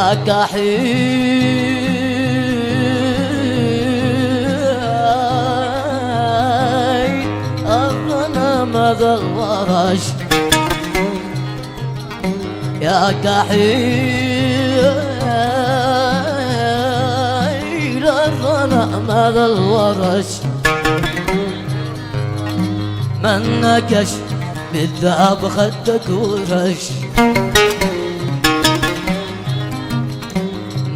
يا كحيل الظلام ذا الورش يا كحيل الظلام ذا الورش من نكش بالذهب خدك ورش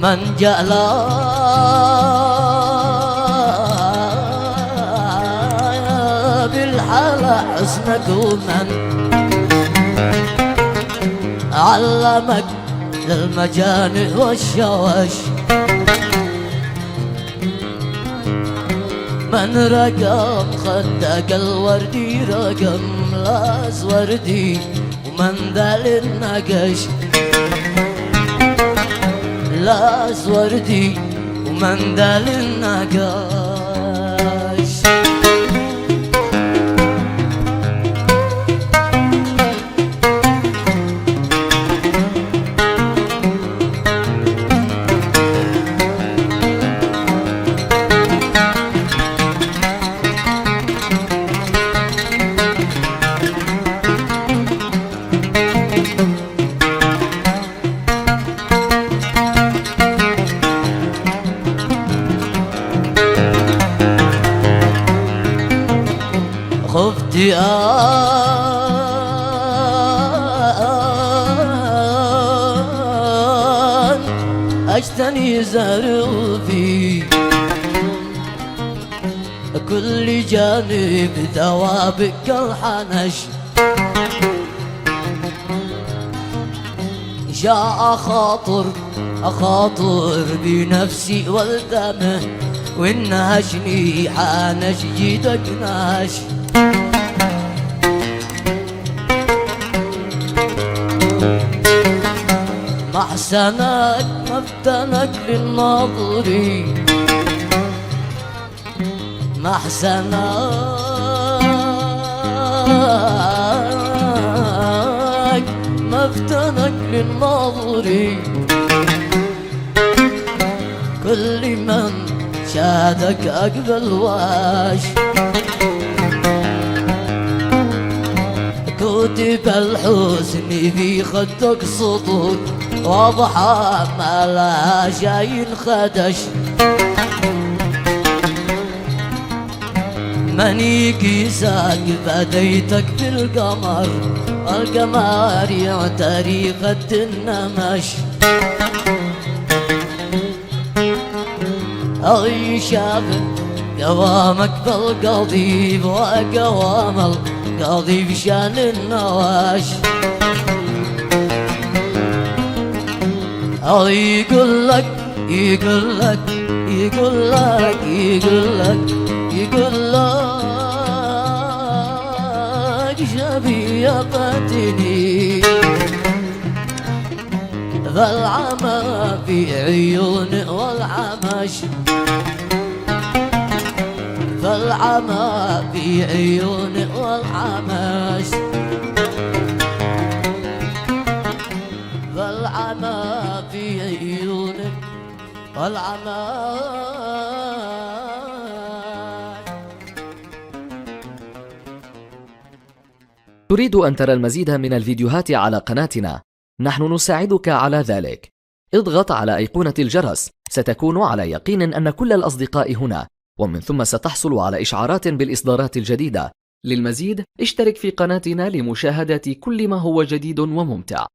من جعل بالحلا حسنك ومن علمك للمجاني والشوش من رقم خدك الوردي رقم لاس وردي ومن ذل النقش لاس وردي ومن ذل النقش خفت أن أجتني زروفي كل جانب ثوابك الحنش جاء أخاطر بنفسي والدمه والنهشني حانش جيدك ناش محسنك مفتنك للناظرين محسنك مفتنك للناظرين كل من شادك أقبل واش كتب الحزن في خدك سطور واضحة ما لها شي خدش من يقيسك بديتك بالقمر القمر يعتري خد النمش أغي شاف قوامك بالقضيب وقوام القضيب شان النواش يقول لك شبيبتني ذا العمى في عيون والعمش فالعمى في عيون والعمش فالعمى في عيونك والعمى. تريد أن ترى المزيد من الفيديوهات على قناتنا؟ نحن نساعدك على ذلك. اضغط على أيقونة الجرس، ستكون على يقين أن كل الأصدقاء هنا، ومن ثم ستحصل على إشعارات بالإصدارات الجديدة. للمزيد اشترك في قناتنا لمشاهدة كل ما هو جديد وممتع.